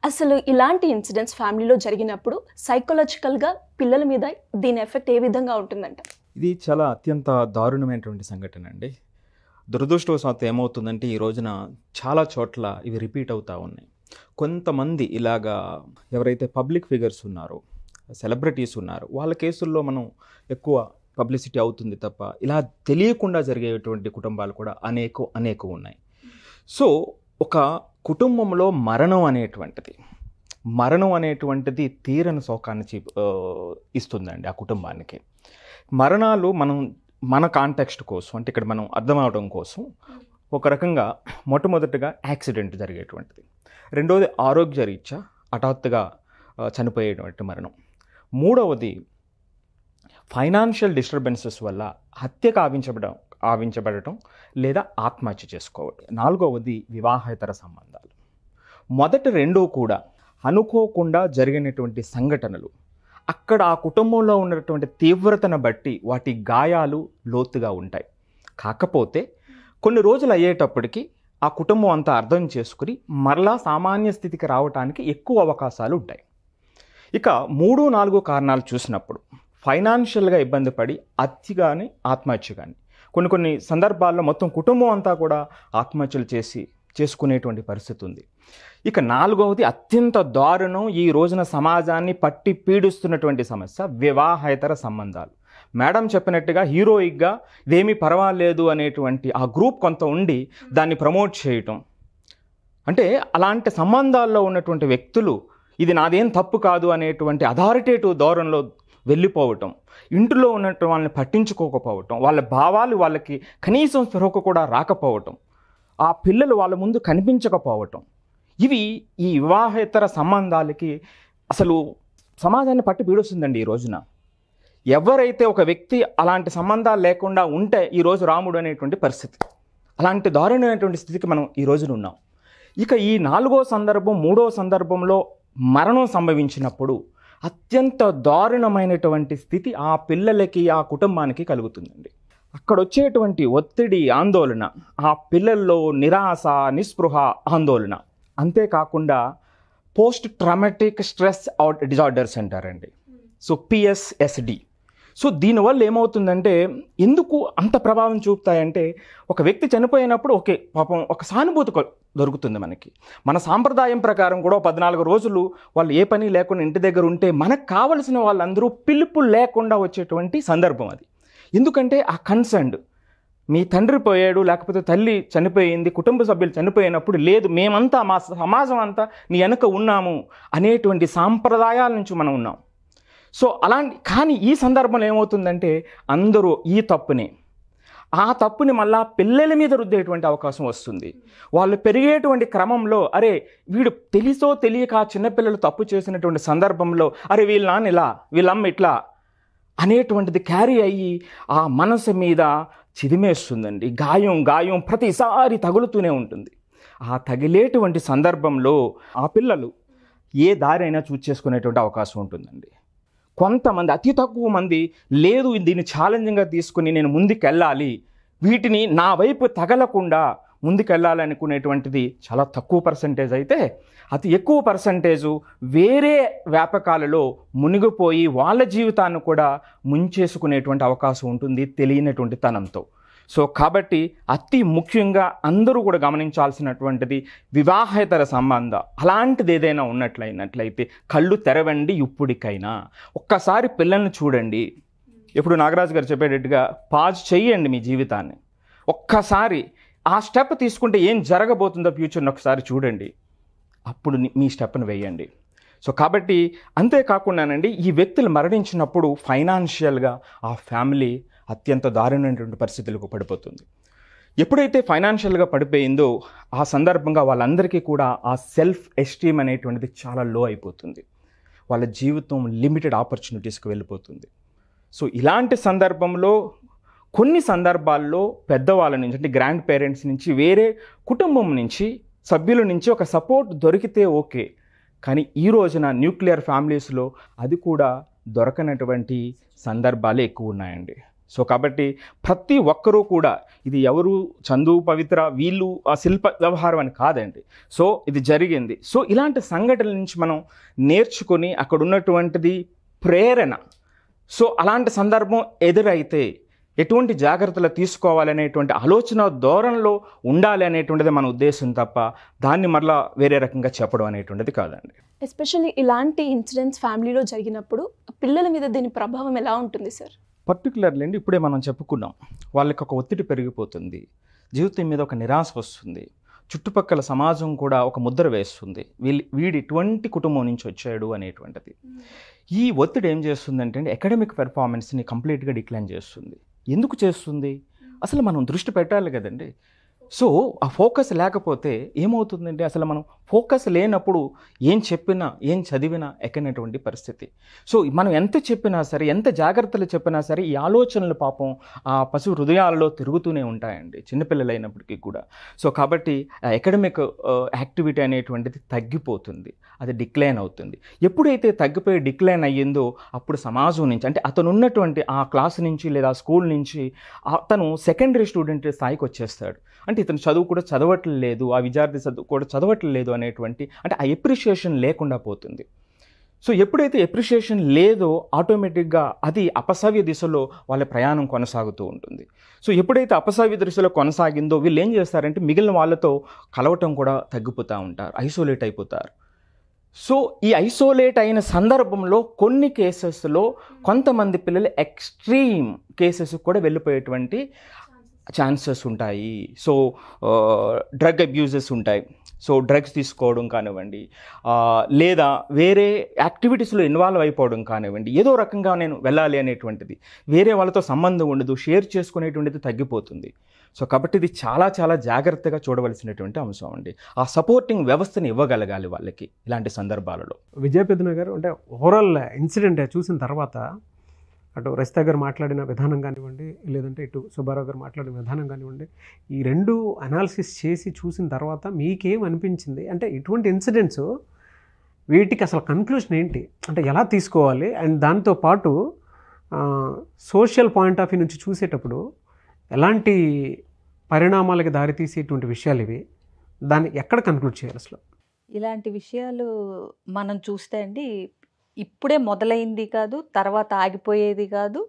అసలు ఇలాంటి ఇన్సిడెంట్స్ ఫ్యామిలీలో జరిగినప్పుడు సైకలాజికల్గా పిల్లల మీద దీని ఎఫెక్ట్ ఏ విధంగా ఉంటుందంట? ఇది చాలా అత్యంత దారుణమైనటువంటి సంఘటన అండి. దురదృష్టవశాత్తు ఏమవుతుందంటే ఈ రోజున చాలా చోట్ల ఇవి రిపీట్ అవుతూ ఉన్నాయి. కొంతమంది ఇలాగా ఎవరైతే పబ్లిక్ ఫిగర్స్ ఉన్నారో, సెలబ్రిటీస్ ఉన్నారో, వాళ్ళ కేసుల్లో మనం ఎక్కువ పబ్లిసిటీ అవుతుంది తప్ప ఇలా తెలియకుండా జరిగేటువంటి కుటుంబాలు కూడా అనేక ఉన్నాయి. సో ఒక కుటుంబంలో మరణం అనేటువంటిది తీరని శోకాన్ని ఇస్తుందండి ఆ కుటుంబానికి. మరణాలు మన కాంటెక్స్ట్ కోసం, అంటే ఇక్కడ మనం అర్థం అవడం కోసం, ఒక రకంగా మొట్టమొదటిగా యాక్సిడెంట్ జరిగేటువంటిది, రెండవది ఆరోగ్యరీత్యా హఠాత్తుగా చనిపోయేటువంటి మరణం, మూడవది ఫైనాన్షియల్ డిస్టర్బెన్సెస్ వల్ల హత్యకు ఆవించబడటం లేదా ఆత్మహత్య చేసుకోవడం, నాలుగవది వివాహేతర సంబంధాలు. మొదటి రెండూ కూడా అనుకోకుండా జరిగినటువంటి సంఘటనలు. అక్కడ ఆ కుటుంబంలో ఉన్నటువంటి తీవ్రతను బట్టి వాటి గాయాలు లోతుగా ఉంటాయి. కాకపోతే కొన్ని రోజులు అయ్యేటప్పటికి ఆ కుటుంబం అంతా అర్థం చేసుకుని మరలా సామాన్య స్థితికి రావడానికి ఎక్కువ అవకాశాలు ఉంటాయి. ఇక 3-4 కారణాలు చూసినప్పుడు ఫైనాన్షియల్గా ఇబ్బంది పడి హత్య కానీ ఆత్మహత్య కానీ, కొన్ని సందర్భాల్లో మొత్తం కుటుంబం అంతా కూడా ఆత్మహత్యలు చేసుకునేటువంటి పరిస్థితి ఉంది. ఇక నాలుగవది అత్యంత దారుణం, ఈ రోజున సమాజాన్ని పట్టి పీడిస్తున్నటువంటి సమస్య వివాహేతర సంబంధాలు. మేడం చెప్పినట్టుగా హీరోయిక్గా ఇదేమీ పర్వాలేదు అనేటువంటి ఆ గ్రూప్ కొంత ఉండి దాన్ని ప్రమోట్ చేయటం, అంటే అలాంటి సంబంధాల్లో ఉన్నటువంటి వ్యక్తులు ఇది నాదేం తప్పు కాదు అనేటువంటి అథారిటేటివ్ ధోరణిలో వెళ్ళిపోవటం, ఇంట్లో ఉన్నట్టు వాళ్ళని పట్టించుకోకపోవటం, వాళ్ళ భావాలు వాళ్ళకి కనీసం స్పృహకు కూడా రాకపోవటం, ఆ పిల్లలు వాళ్ళ ముందు కనిపించకపోవటం, ఇవి ఈ వివాహేతర సంబంధాలకి అసలు సమాజాన్ని పట్టి పీడిస్తుందండి. ఈ రోజున ఎవరైతే ఒక వ్యక్తి అలాంటి సంబంధాలు లేకుండా ఉంటే ఈరోజు రాముడు అనేటువంటి పరిస్థితి, అలాంటి దారుణమైనటువంటి స్థితికి మనం ఈ రోజున ఉన్నాం. ఇక ఈ 4వ సందర్భం 3వ సందర్భంలో మరణం సంభవించినప్పుడు అత్యంత దారుణమైనటువంటి స్థితి ఆ పిల్లలకి, ఆ కుటుంబానికి కలుగుతుందండి. అక్కడ వచ్చేటువంటి ఒత్తిడి, ఆందోళన, ఆ పిల్లల్లో నిరాశ, నిస్పృహ, ఆందోళన, అంతేకాకుండా పోస్ట్ ట్రామాటిక్ స్ట్రెస్ డిజార్డర్స్ అంటారండి. So PSSD. సో దీనివల్ల ఏమవుతుందంటే, ఎందుకు అంత ప్రభావం చూపుతాయంటే, ఒక వ్యక్తి చనిపోయినప్పుడు ఓకే పాపం ఒక సానుభూతి దొరుకుతుంది మనకి. మన సాంప్రదాయం ప్రకారం కూడా 14 రోజులు వాళ్ళు ఏ పని లేకుండా ఇంటి దగ్గర ఉంటే మనకు కావలసిన వాళ్ళందరూ పిలుపు లేకుండా వచ్చేటువంటి సందర్భం అది. ఎందుకంటే ఆ కన్సర్న్, మీ తండ్రి పోయాడు లేకపోతే తల్లి చనిపోయింది, కుటుంబ సభ్యులు చనిపోయినప్పుడు లేదు మేమంతా మా సమాజం అంతా నీ వెనక ఉన్నాము అనేటువంటి సాంప్రదాయాల నుంచి మనం ఉన్నాం. సో కానీ ఈ సందర్భంలో ఏమవుతుందంటే అందరూ ఆ తప్పుని మళ్ళా పిల్లల మీద రుద్దేటువంటి అవకాశం వస్తుంది. వాళ్ళు పెరిగేటువంటి క్రమంలో అరే వీడు తెలిసో తెలియక చిన్నపిల్లలు తప్పు చేసినటువంటి సందర్భంలో అరే వీళ్ళ నాన్న ఇలా, వీళ్ళమ్మ ఇట్లా అనేటువంటిది క్యారీ అయ్యి ఆ మనసు మీద చిదిమేస్తుందండి. గాయం ప్రతిసారి తగులుతూనే ఉంటుంది. ఆ తగిలేటువంటి సందర్భంలో ఆ పిల్లలు ఏ దారి అయినా చూస్ చేసుకునేటువంటి అవకాశం ఉంటుందండి. కొంతమంది, అతి తక్కువ మంది లేదు దీన్ని ఛాలెంజింగ్గా తీసుకుని నేను ముందుకెళ్ళాలి, వీటిని నా వైపు తగలకుండా ముందుకెళ్ళాలనుకునేటువంటిది చాలా తక్కువ పర్సంటేజ్ అయితే, అతి ఎక్కువ పర్సంటేజు వేరే వ్యాపకాలలో మునిగిపోయి వాళ్ళ జీవితాన్ని కూడా ముంచేసుకునేటువంటి అవకాశం ఉంటుంది తెలియనటువంటి తనంతో. సో కాబట్టి అతి ముఖ్యంగా అందరూ కూడా గమనించాల్సినటువంటిది వివాహేతర సంబంధం అలాంటిది ఏదైనా ఉన్నట్లయితే కళ్ళు తెరవండి. ఇప్పటికైనా ఒక్కసారి పిల్లల్ని చూడండి. ఇప్పుడు నాగరాజు గారు చెప్పేటట్టుగా పాజ్ చేయండి మీ జీవితాన్ని. ఒక్కసారి ఆ స్టెప్ తీసుకుంటే ఏం జరగబోతుందో ఫ్యూచర్ని ఒకసారి చూడండి, అప్పుడు మీ స్టెప్ను వేయండి. సో కాబట్టి అంతేకాకుండానండి, ఈ వ్యక్తులు మరణించినప్పుడు ఫైనాన్షియల్గా ఆ ఫ్యామిలీ అత్యంత దారుణమైనటువంటి పరిస్థితులకు పడిపోతుంది. ఎప్పుడైతే ఫైనాన్షియల్గా పడిపోయిందో ఆ సందర్భంగా వాళ్ళందరికీ కూడా ఆ సెల్ఫ్ ఎస్టీమ్ అనేటువంటిది చాలా లో అయిపోతుంది. వాళ్ళ జీవితం లిమిటెడ్ ఆపర్చునిటీస్కి వెళ్ళిపోతుంది. సో ఇలాంటి సందర్భంలో కొన్ని సందర్భాల్లో పెద్దవాళ్ళ నుంచి, అంటే గ్రాండ్ పేరెంట్స్ నుంచి, వేరే కుటుంబం నుంచి, సభ్యుల నుంచి ఒక సపోర్ట్ దొరికితే ఓకే. కానీ ఈ రోజున న్యూక్లియర్ ఫ్యామిలీస్లో అది కూడా దొరకనటువంటి సందర్భాలే ఎక్కువ ఉన్నాయండి. సో కాబట్టి ప్రతి ఒక్కరూ కూడా ఇది ఎవరు చందు పవిత్ర వీళ్ళు ఆ శిల్ప వ్యవహారం అని కాదండి. సో ఇది జరిగింది. సో ఇలాంటి సంఘటనల నుంచి మనం నేర్చుకొని అక్కడ ఉన్నటువంటిది ప్రేరణ. సో అలాంటి సందర్భం ఎదురైతే ఎటువంటి జాగ్రత్తలు తీసుకోవాలనేటువంటి ఆలోచన ధోరణిలో ఉండాలి అనేటువంటిది మన ఉద్దేశం తప్ప దాన్ని మరలా వేరే రకంగా చెప్పడం అనేటువంటిది కాదండి. ఎస్పెషల్లీ ఇలాంటి ఇన్సిడెంట్స్ ఫ్యామిలీలో జరిగినప్పుడు పిల్లల మీద దీని ప్రభావం ఎలా ఉంటుంది సార్? పర్టికులర్లీ అండి, ఇప్పుడే మనం చెప్పుకున్నాం, వాళ్ళకి ఒక ఒత్తిడి పెరిగిపోతుంది, జీవితం మీద ఒక నిరాశ వస్తుంది, చుట్టుపక్కల సమాజం కూడా ఒక ముద్ర వేస్తుంది, వీడు ఇటువంటి కుటుంబం నుంచి వచ్చాడు అనేటువంటిది. ఈ ఒత్తిడి ఏం చేస్తుందంటే అకాడమిక్ పెర్ఫార్మెన్స్ని కంప్లీట్గా డిక్లైన్ చేస్తుంది. ఎందుకు చేస్తుంది? అసలు మనం దృష్టి పెట్టాలి కదండి. సో ఆ ఫోకస్ లేకపోతే ఏమవుతుందంటే అసలు మనం ఫోకస్ లేనప్పుడు ఏం చెప్పినా ఏం చదివినా ఎక్కనటువంటి పరిస్థితి. సో మనం ఎంత చెప్పినా సరే, ఎంత జాగ్రత్తలు చెప్పినా సరే, ఈ ఆలోచనలు పాపం ఆ పశు హృదయాలలో తిరుగుతూనే ఉంటాయండి చిన్నపిల్లలైనప్పటికీ కూడా. సో కాబట్టి అకాడమిక్ యాక్టివిటీ అనేటువంటిది తగ్గిపోతుంది, అది డిక్లైన్ అవుతుంది. ఎప్పుడైతే తగ్గిపోయి డిక్లైన్ అయ్యిందో అప్పుడు సమాజం నుంచి, అంటే అతను ఉన్నటువంటి ఆ క్లాస్ నుంచి లేదా స్కూల్ నుంచి అతను సెకండరీ స్టూడెంట్ స్థాయికి వచ్చేస్తాడు. అంటే ఇతను చదువు కూడా చదవట్లేదు, ఆ విద్యార్థి చదువు కూడా చదవట్లేదు అనేటువంటి, అంటే ఆ ఎప్రిషియేషన్ లేకుండా పోతుంది. సో ఎప్పుడైతే ఎప్రిషియేషన్ లేదో ఆటోమేటిక్గా అది అపసవ్య దిశలో వాళ్ళ ప్రయాణం కొనసాగుతూ ఉంటుంది. సో ఎప్పుడైతే అపసవ్య దిశలో కొనసాగిందో వీళ్ళు ఏం చేస్తారంటే మిగిలిన వాళ్ళతో కలవటం కూడా తగ్గిపోతూ ఉంటారు, ఐసోలేట్ అయిపోతారు. సో ఈ ఐసోలేట్ అయిన సందర్భంలో కొన్ని కేసెస్లో కొంతమంది పిల్లలు ఎక్స్ట్రీమ్ కేసెస్ కూడా వెళ్ళిపోయేటువంటి ఛాన్సెస్ ఉంటాయి. సో డ్రగ్ అబ్యూజెస్ ఉంటాయి. సో డ్రగ్స్ తీసుకోవడం కానివ్వండి, లేదా వేరే యాక్టివిటీస్లో ఇన్వాల్వ్ అయిపోవడం కానివ్వండి, ఏదో రకంగా నేను వెళ్ళాలి అనేటువంటిది, వేరే వాళ్ళతో సంబంధం ఉండదు, షేర్ చేసుకునేటువంటిది తగ్గిపోతుంది. సో కాబట్టి ఇది చాలా చాలా జాగ్రత్తగా చూడవలసినటువంటి అంశం అండి. ఆ సపోర్టింగ్ వ్యవస్థని ఇవ్వగలగాలి వాళ్ళకి ఇలాంటి సందర్భాలలో. విజయపెద్దన గారు, అంటే ఓవరాల్ ఇన్సిడెంట్ చూసిన తర్వాత అటు రజిత గారు మాట్లాడిన విధానం కానివ్వండి, లేదంటే ఇటు సుబ్బారావు గారు మాట్లాడిన విధానం కానివ్వండి, ఈ రెండు అనాలిసిస్ చేసి చూసిన తర్వాత మీకేం అనిపించింది? అంటే ఇటువంటి ఇన్సిడెంట్స్ వీటికి అసలు కన్క్లూషన్ ఏంటి, అంటే ఎలా తీసుకోవాలి? అండ్ దాంతోపాటు సోషల్ పాయింట్ ఆఫ్ వ్యూ నుంచి చూసేటప్పుడు ఎలాంటి పరిణామాలకి దారితీసేటువంటి విషయాలు ఇవి, దాన్ని ఎక్కడ కన్క్లూడ్ చేయాలి అసలు? ఇలాంటి విషయాలు మనం చూస్తే అండి, ఇప్పుడే మొదలైంది కాదు, తర్వాత ఆగిపోయేది కాదు,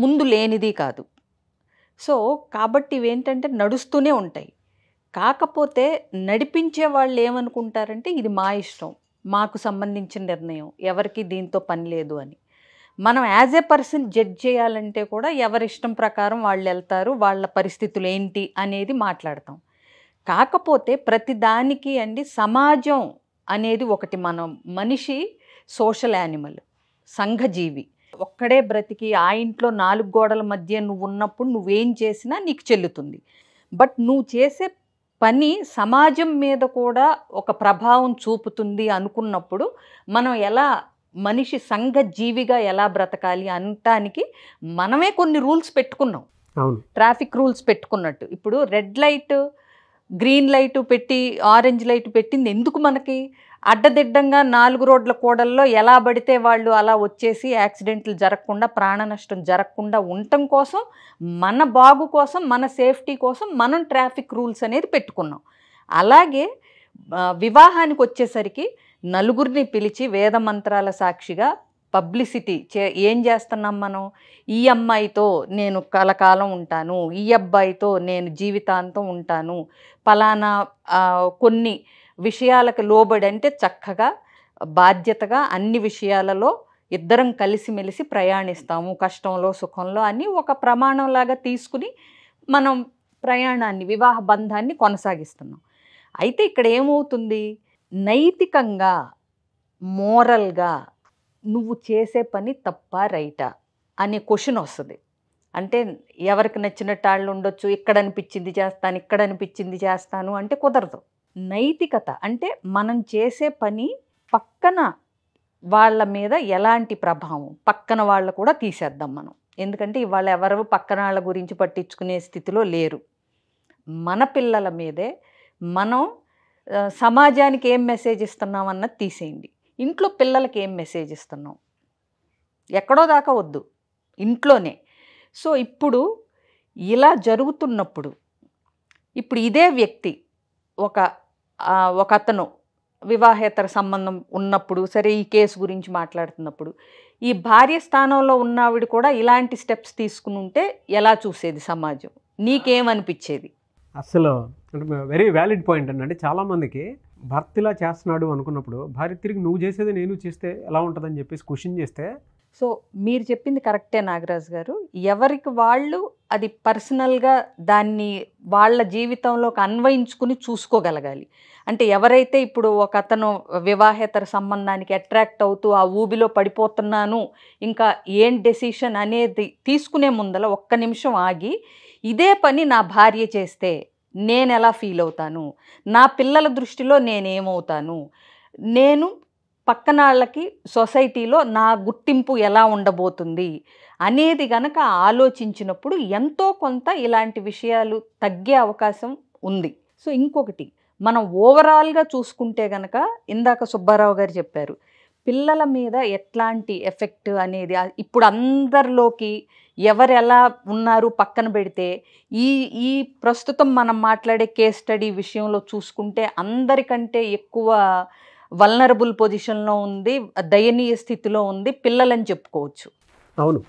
ముందు లేనిది కాదు. సో కాబట్టి ఇవేంటంటే నడుస్తూనే ఉంటాయి. కాకపోతే నడిపించే వాళ్ళు ఏమనుకుంటారంటే ఇది మా ఇష్టం, మాకు సంబంధించిన నిర్ణయం, ఎవరికి దీంతో పని లేదు అని. మనం యాజ్ ఏ పర్సన్ జడ్జ్ చేయాలంటే కూడా ఎవరి ఇష్టం ప్రకారం వాళ్ళు వెళ్తారు, వాళ్ళ పరిస్థితులు ఏంటి అనేది మాట్లాడతాం. కాకపోతే ప్రతి దానికి అండి సమాజం అనేది ఒకటి. మనిషి సోషల్ యానిమల్, సంఘజీవి. ఒక్కడే బ్రతికి ఆ ఇంట్లో 4 గోడల మధ్య నువ్వు ఉన్నప్పుడు నువ్వేం చేసినా నీకు చెల్లుతుంది. బట్ నువ్వు చేసే పని సమాజం మీద కూడా ఒక ప్రభావం చూపుతుంది అనుకున్నప్పుడు మనం ఎలా మనిషి సంఘజీవిగా ఎలా బ్రతకాలి అనటానికి మనమే కొన్ని రూల్స్ పెట్టుకున్నాం. ట్రాఫిక్ రూల్స్ పెట్టుకున్నట్టు ఇప్పుడు రెడ్ లైట్, గ్రీన్ లైట్ పెట్టి ఆరెంజ్ లైట్ పెట్టింది ఎందుకు? మనకి అడ్డదిడ్డంగా 4 రోడ్ల కూడల్లో ఎలా పడితే వాళ్ళు అలా వచ్చేసి యాక్సిడెంట్లు జరగకుండా, ప్రాణ నష్టం జరగకుండా ఉండటం కోసం, మన బాగు కోసం, మన సేఫ్టీ కోసం మనం ట్రాఫిక్ రూల్స్ అనేది పెట్టుకున్నాం. అలాగే వివాహానికి వచ్చేసరికి నలుగురిని పిలిచి వేద మంత్రాల సాక్షిగా పబ్లిసిటీ ఏం చేస్తున్నాం మనం? ఈ అమ్మాయితో నేను కలకాలం ఉంటాను, ఈ అబ్బాయితో నేను జీవితాంతం ఉంటాను, పలానా కొన్ని విషయాలకు లోబడి, అంటే చక్కగా బాధ్యతగా అన్ని విషయాలలో ఇద్దరం కలిసిమెలిసి ప్రయాణిస్తాము, కష్టంలో సుఖంలో అని ఒక ప్రమాణంలాగా తీసుకుని మనం ప్రయాణాన్ని, వివాహ బంధాన్ని కొనసాగిస్తున్నాం. అయితే ఇక్కడ ఏమవుతుంది? నైతికంగా, మోరల్గా నువ్వు చేసే పని తప్పా రైటా అనే క్వశ్చన్ వస్తుంది. అంటే ఎవరికి నచ్చినట్టు వాళ్ళు ఉండొచ్చు, ఇక్కడ అనిపించింది చేస్తాను, ఇక్కడ అనిపించింది చేస్తాను అంటే కుదరదు. నైతికత అంటే మనం చేసే పని పక్కన వాళ్ళ మీద ఎలాంటి ప్రభావం, పక్కన వాళ్ళు కూడా తీసేద్దాం మనం. ఎందుకంటే ఇవాళ ఎవరు పక్కన వాళ్ళ గురించి పట్టించుకునే స్థితిలో లేరు. మన పిల్లల మీదే మనం సమాజానికి ఏం మెసేజ్ ఇస్తున్నాం అన్నది తీసేయండి. ఇంట్లో పిల్లలకి ఏం మెసేజ్ ఇస్తున్నాం? ఎక్కడో దాకా వద్దు, ఇంట్లోనే. సో ఇప్పుడు ఇలా జరుగుతున్నప్పుడు ఇప్పుడు ఇదే వ్యక్తి ఒక అతను వివాహేతర సంబంధం ఉన్నప్పుడు, సరే ఈ కేసు గురించి మాట్లాడుతున్నప్పుడు ఈ భార్య స్థానంలో ఉన్నవిడ కూడా ఇలాంటి స్టెప్స్ తీసుకుని ఉంటే ఎలా చూసేది సమాజం? నీకేమనిపించేది? అసలు అంటే వెరీ వ్యాలిడ్ పాయింట్ అండి. అంటే చాలామందికి భర్త ఇలా చేస్తున్నాడు అనుకున్నప్పుడు భార్య తిరిగి నువ్వు చేసేది నేను చేస్తే ఎలా ఉంటుందని చెప్పేసి క్వశ్చన్ చేస్తే, సో మీరు చెప్పింది కరెక్టే నాగరాజు గారు. ఎవరికి వాళ్ళు అది పర్సనల్గా దాన్ని వాళ్ళ జీవితంలోకి అన్వయించుకుని చూసుకోగలగాలి. అంటే ఎవరైతే ఇప్పుడు ఒక అతను వివాహేతర సంబంధానికి అట్రాక్ట్ అవుతూ ఆ ఊబిలో పడిపోతున్నాను, ఇంకా ఏం డెసిషన్ అనేది తీసుకునే ముందల ఒక్క నిమిషం ఆగి, ఇదే పని నా భార్య చేస్తే నేను ఎలా ఫీల్ అవుతాను, నా పిల్లల దృష్టిలో నేనేమవుతాను, నేను పక్కన వాళ్ళకి సొసైటీలో నా గుర్తింపు ఎలా ఉండబోతుంది అనేది గనక ఆలోచించినప్పుడు ఎంతో కొంత ఇలాంటి విషయాలు తగ్గే అవకాశం ఉంది. సో ఇంకొకటి, మనం ఓవరాల్గా చూసుకుంటే గనక ఇందాక సుబ్బారావు గారు చెప్పారు పిల్లల మీద ఎట్లాంటి ఎఫెక్ట్ అనేది ఇప్పుడు అందరిలోకి ఎవరు ఎలా ఉన్నారు పక్కన పెడితే ఈ ప్రస్తుతం మనం మాట్లాడే కేస్ స్టడీ విషయంలో చూసుకుంటే అందరికంటే ఎక్కువ వల్నరబుల్ పొజిషన్లో ఉంది, దయనీయ స్థితిలో ఉంది పిల్లలని చెప్పుకోవచ్చు. అవును,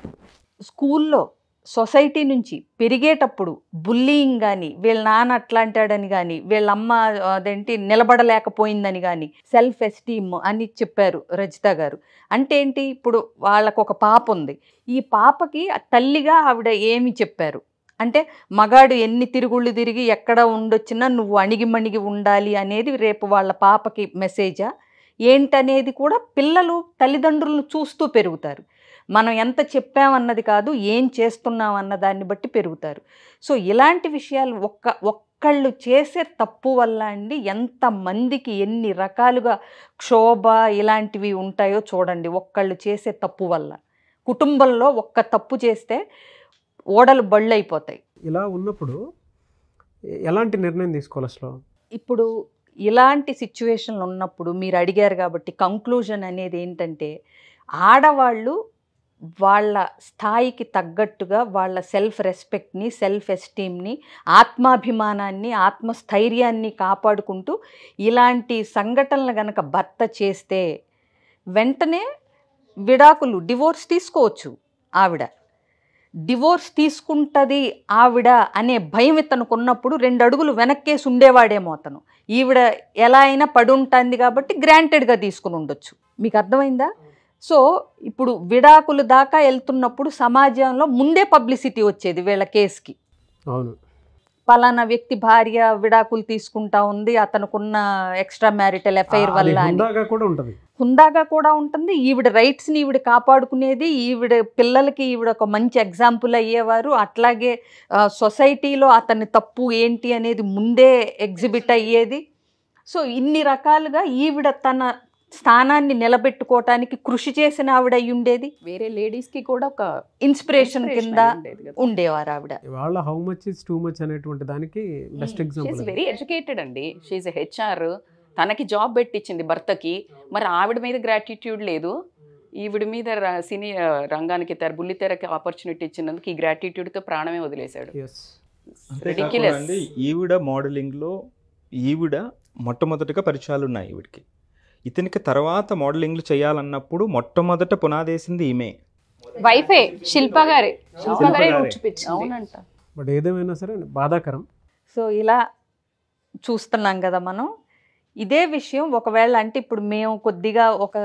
స్కూల్లో సొసైటీ నుంచి పెరిగేటప్పుడు బుల్లింగ్ కానీ, వీళ్ళ నాన్న అట్లాంటాడని కానీ, వీళ్ళమ్మ అదేంటి నిలబడలేకపోయిందని కానీ, సెల్ఫ్ ఎస్టీమ్ అని చెప్పారు రజిత గారు. అంటే ఏంటి, ఇప్పుడు వాళ్ళకు ఒక పాప ఉంది, ఈ పాపకి తల్లిగా ఆవిడ ఏమి చెప్పారు అంటే మగాడు ఎన్ని తిరుగుళ్ళు తిరిగి ఎక్కడ ఉండొచ్చినా నువ్వు అణిగిమణిగి ఉండాలి అనేది రేపు వాళ్ళ పాపకి మెసేజా ఏంటనేది కూడా పిల్లలు తల్లిదండ్రులను చూస్తూ పెరుగుతారు. మనం ఎంత చెప్పామన్నది కాదు, ఏం చేస్తున్నాం అన్న దాన్ని బట్టి పెరుగుతారు. సో ఇలాంటి విషయాలు ఒక్కళ్ళు చేసే తప్పు వల్ల అండి ఎంతమందికి ఎన్ని రకాలుగా క్షోభ ఇలాంటివి ఉంటాయో చూడండి. ఒక్కళ్ళు చేసే తప్పు వల్ల కుటుంబంలో ఒక్క తప్పు చేస్తే ఓడలు బళ్ళు అయిపోతాయి. ఇలా ఉన్నప్పుడు ఎలాంటి నిర్ణయం తీసుకోవాలి అసలు? ఇప్పుడు ఇలాంటి సిచ్యువేషన్లు ఉన్నప్పుడు మీరు అడిగారు కాబట్టి కంక్లూజన్ అనేది ఏంటంటే, ఆడవాళ్ళు వాళ్ళ స్థాయికి తగ్గట్టుగా వాళ్ళ సెల్ఫ్ రెస్పెక్ట్ని, సెల్ఫ్ ఎస్టీమ్ని, ఆత్మాభిమానాన్ని, ఆత్మస్థైర్యాన్ని కాపాడుకుంటూ ఇలాంటి సంఘటనలు గనక భర్త చేస్తే వెంటనే విడాకులు, డివోర్స్ తీసుకోవచ్చు. ఆవిడ డివోర్స్ తీసుకుంటుంది ఆవిడ అనే భయం ఇతనికి ఉన్నప్పుడు 2 అడుగులు వెనక్కేసి ఉండేవాడేమో అతను. ఈవిడ ఎలా అయినా పడి ఉంటుంది కాబట్టి గ్రాంటెడ్గా తీసుకుని ఉండొచ్చు. మీకు అర్థమైందా? సో ఇప్పుడు విడాకులు దాకా వెళ్తున్నప్పుడు సమాజంలో ముందే పబ్లిసిటీ వచ్చేది వీళ్ళ కేసుకి. అవును, పలానా వ్యక్తి భార్య విడాకులు తీసుకుంటా ఉంది, అతనుకున్న ఎక్స్ట్రా మ్యారిటల్ అఫైర్ వల్ల అని. హుందాగా కూడా ఉంటుంది. ఈవిడ రైట్స్ని ఈవిడ కాపాడుకునేది, ఈవిడ పిల్లలకి ఈవిడ ఒక మంచి ఎగ్జాంపుల్ అయ్యేవారు. అట్లాగే సొసైటీలో అతని తప్పు ఏంటి అనేది ముందే ఎగ్జిబిట్ అయ్యేది. సో ఇన్ని రకాలుగా ఈవిడ తన స్థానాన్ని నిలబెట్టుకోవటానికి కృషి చేసిన ఆవిడ అయి ఉండేది. వేరే లేడీస్కి కూడా ఒక ఇన్స్పిరేషన్ కింద ఉండేవారు ఆవిడ. వాళ్ళ how much is too much అనేటువంటి దానికి best example. She is very educated అండి. She is HR. తనకి జాబ్ పెట్టించింది భర్తకి, మరి ఆవిడ మీద గ్రాటిట్యూడ్ లేదు. ఈవిడ మీద సినీ రంగానికి బుల్లితెరకి ఆపర్చునిటీ ఇచ్చినందుకు ఈ గ్రాటిట్యూడ్తో ప్రాణమే వదిలేశాడు. ఈవిడ మోడలింగ్లో ఈవిడ మొట్టమొదటిగా పరిచయాలు ఉన్నాయి ఈవిడికి. ఇతనికి తర్వాత మోడలింగ్లు చేయాలన్నప్పుడు మొట్టమొదట పునాదేసింది ఈమె వైఫే, శిల్పా గారే చూపించింది. అవునంట. బట్ ఏదేమైనా సరే బాధాకరం. సో ఇలా చూస్తున్నాం కదా మనం. ఇదే విషయం ఒకవేళ అంటే ఇప్పుడు మేము కొద్దిగా ఒక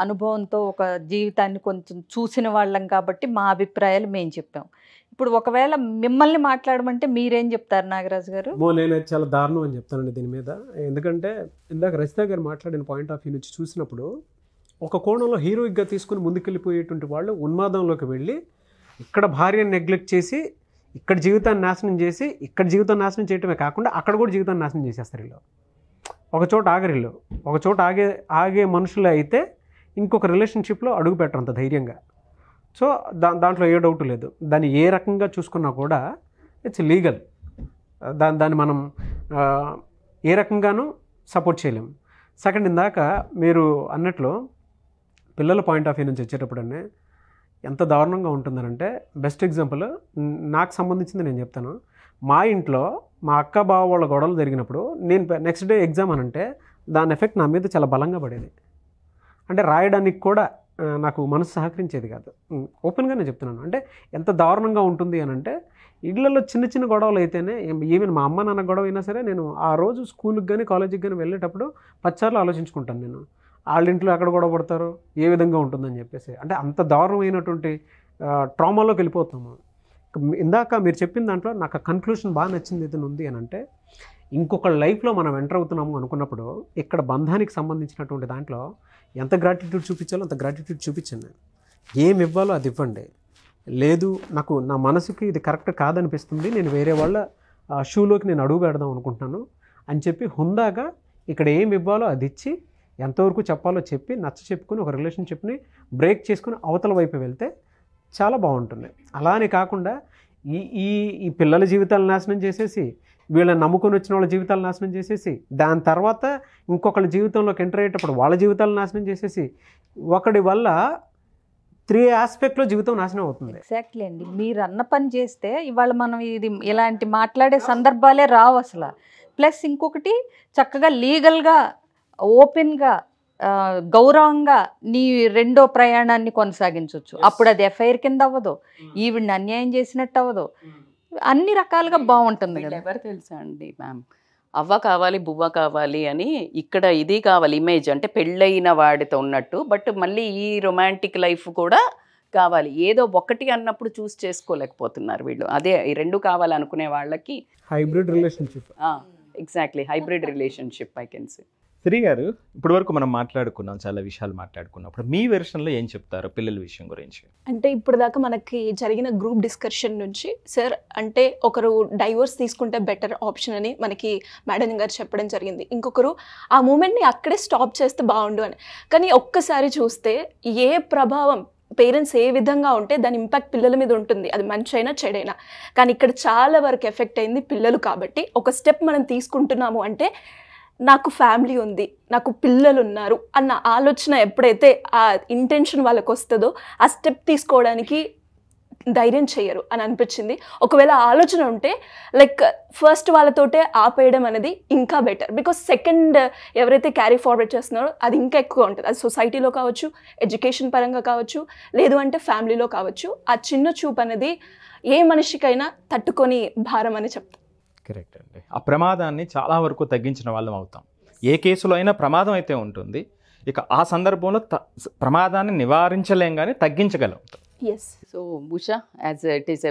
అనుభవంతో ఒక జీవితాన్ని కొంచెం చూసిన వాళ్ళం కాబట్టి మా అభిప్రాయాలు మేము చెప్పాం. ఇప్పుడు ఒకవేళ మిమ్మల్ని మాట్లాడమంటే మీరేం చెప్తారు నాగరాజు గారు? నేను చాలా దారుణం అని చెప్తానండి దీని మీద. ఎందుకంటే ఇందాక రజిత గారు మాట్లాడిన పాయింట్ ఆఫ్ వ్యూ నుంచి చూసినప్పుడు ఒక కోణంలో హీరోయిక్గా తీసుకుని ముందుకెళ్ళిపోయేటువంటి వాళ్ళు ఉన్మాదంలోకి వెళ్ళి ఇక్కడ భార్యను నెగ్లెక్ట్ చేసి ఇక్కడ జీవితాన్ని నాశనం చేసి ఇక్కడ జీవితాన్ని నాశనం చేయటమే కాకుండా అక్కడ కూడా జీవితాన్ని నాశనం చేసేస్తారు. వీళ్ళు ఒక చోట ఆగరిల్లు, ఒక చోట ఆగే మనుషులు అయితే ఇంకొక రిలేషన్షిప్లో అడుగు పెట్టరు అంత ధైర్యంగా. సో దాంట్లో ఏ డౌట్ లేదు. దాన్ని ఏ రకంగా చూసుకున్నా కూడా ఇట్స్ లీగల్. దాన్ని మనం ఏ రకంగానూ సపోర్ట్ చేయలేము. సెకండ్, ఇందాక మీరు అన్నట్లు పిల్లల పాయింట్ ఆఫ్ వ్యూ నుంచి వచ్చేటప్పుడనే ఎంత దారుణంగా ఉంటుందనంటే, బెస్ట్ ఎగ్జాంపుల్ నాకు సంబంధించింది నేను చెప్తాను. మా ఇంట్లో మా అక్క బావ వాళ్ళ గొడవలు జరిగినప్పుడు నేను నెక్స్ట్ డే ఎగ్జామ్ అని అంటే దాని ఎఫెక్ట్ నా మీద చాలా బలంగా పడేది. అంటే రాయడానికి కూడా నాకు మనసు సహకరించేది కాదు. ఓపెన్గానే చెప్తున్నాను. అంటే ఎంత దారుణంగా ఉంటుంది అని అంటే ఇళ్లలో చిన్న చిన్న గొడవలు అయితేనే, ఈవెన్ మా అమ్మ నాన్న గొడవ అయినా సరే నేను ఆ రోజు స్కూల్కి కానీ కాలేజీకి కానీ వెళ్ళేటప్పుడు 10 సార్లు ఆలోచించుకుంటాను నేను, వాళ్ళ ఇంట్లో ఎక్కడ గొడవ పడతారో, ఏ విధంగా ఉంటుందని చెప్పేసి. అంటే అంత దారుణమైనటువంటి ట్రామాలోకి వెళ్ళిపోతాము. ఇందాక మీరు చెప్పిన దాంట్లో నాకు కన్క్లూషన్ బాగా నచ్చింది ఏదైనా ఉంది అని అంటే, ఇంకొక లైఫ్లో మనం ఎంటర్ అవుతున్నాము అనుకున్నప్పుడు ఇక్కడ బంధానికి సంబంధించినటువంటి దాంట్లో ఎంత గ్రాటిట్యూడ్ చూపించాలో అంత గ్రాటిట్యూడ్ చూపించండి. ఏమి ఇవ్వాలో అది ఇవ్వండి. లేదు నాకు నా మనసుకి ఇది కరెక్ట్ కాదనిపిస్తుంది, నేను వేరే వాళ్ళ షూలోకి నేను అడుగు పెడదాం అనుకుంటున్నాను అని చెప్పి హుందాగా ఇక్కడ ఏమి ఇవ్వాలో అది ఇచ్చి ఎంతవరకు చెప్పాలో చెప్పి నచ్చ చెప్పుకొని ఒక రిలేషన్షిప్ని బ్రేక్ చేసుకుని అవతల వైపు వెళ్తే చాలా బాగుంటుంది. అలానే కాకుండా ఈ ఈ ఈ పిల్లల జీవితాలు నాశనం చేసేసి, వీళ్ళని నమ్ముకొని వచ్చిన వాళ్ళ జీవితాలు నాశనం చేసేసి, దాని తర్వాత ఇంకొకళ్ళ జీవితంలోకి ఎంటర్ అయ్యేటప్పుడు వాళ్ళ జీవితాలు నాశనం చేసేసి, ఒకడి వల్ల 3 ఆస్పెక్ట్లో జీవితం నాశనం అవుతుంది. ఎగ్జాక్ట్లీ అండి. మీరు అన్న పని చేస్తే ఇవాళ మనం ఇది ఇలాంటి మాట్లాడే సందర్భాలే రావు అసలు. ప్లస్ ఇంకొకటి చక్కగా లీగల్గా ఓపెన్గా గౌరవంగా నీ రెండో ప్రయాణాన్ని కొనసాగించవచ్చు. అప్పుడు అది ఎఫ్ఐఆర్ కింద అవ్వదు, ఈవిడ్ని అన్యాయం చేసినట్టు అవ్వదు, అన్ని రకాలుగా బాగుంటుంది కదా. ఎవరు తెలుసా అండి మ్యామ్, అవ్వ కావాలి బువ్వ కావాలి అని ఇక్కడ ఇది కావాలి ఇమేజ్, అంటే పెళ్ళైన వాడితో ఉన్నట్టు, బట్ మళ్ళీ ఈ రొమాంటిక్ లైఫ్ కూడా కావాలి. ఏదో ఒకటి అన్నప్పుడు చూస్ చేసుకోలేకపోతున్నారు వీళ్ళు. అదే ఈ రెండు కావాలనుకునే వాళ్ళకి hybrid relationship. Exactly hybrid relationship I can say. Shri గారు, ఇప్పటి వరకు మనం మాట్లాడుకున్నాం, చాలా విషయాలు మాట్లాడుకున్నప్పుడు మీ వెర్షన్లో ఏం చెప్తారు పిల్లల విషయం గురించి? అంటే ఇప్పుడు దాకా మనకి జరిగిన గ్రూప్ డిస్కషన్ నుంచి సార్ అంటే ఒకరు డైవోర్స్ తీసుకుంటే బెటర్ ఆప్షన్ అని మనకి మేడం గారు చెప్పడం జరిగింది. ఇంకొకరు ఆ మూమెంట్ని అక్కడే స్టాప్ చేస్తే బాగుండు అని. కానీ ఒక్కసారి చూస్తే ఏ ప్రభావం పేరెంట్స్ ఏ విధంగా ఉంటే దాని ఇంపాక్ట్ పిల్లల మీద ఉంటుంది, అది మంచి అయినా చెడైనా. కానీ ఇక్కడ చాలా వరకు ఎఫెక్ట్ అయింది పిల్లలు. కాబట్టి ఒక స్టెప్ మనం తీసుకుంటున్నాము అంటే నాకు ఫ్యామిలీ ఉంది, నాకు పిల్లలు ఉన్నారు అన్న ఆలోచన ఎప్పుడైతే ఆ ఇంటెన్షన్ వాళ్ళకు వస్తుందో ఆ స్టెప్ తీసుకోవడానికి ధైర్యం చేయరు అని అనిపించింది. ఒకవేళ ఆలోచన ఉంటే లైక్ ఫస్ట్ వాళ్ళతోటే ఆపేయడం అనేది ఇంకా బెటర్. బికాస్ సెకండ్ ఎవరైతే క్యారీ ఫార్వర్డ్ చేస్తున్నారో అది ఇంకా ఎక్కువ ఉంటుంది. అది సొసైటీలో కావచ్చు, ఎడ్యుకేషన్ పరంగా కావచ్చు, లేదు అంటే ఫ్యామిలీలో కావచ్చు. ఆ చిన్న చూపు అనేది ఏ మనిషికైనా తట్టుకొని భారం అని చెప్తాను. కరెక్ట్ అండి. ఆ ప్రమాదాన్ని చాలా వరకు తగ్గించిన వాళ్ళం అవుతాం. ఏ కేసులో అయినా ప్రమాదం అయితే ఉంటుంది, ఇక ఆ సందర్భంలో ప్రమాదాన్ని నివారించలేం కానీ తగ్గించగలం. Yes. So Usha, as it is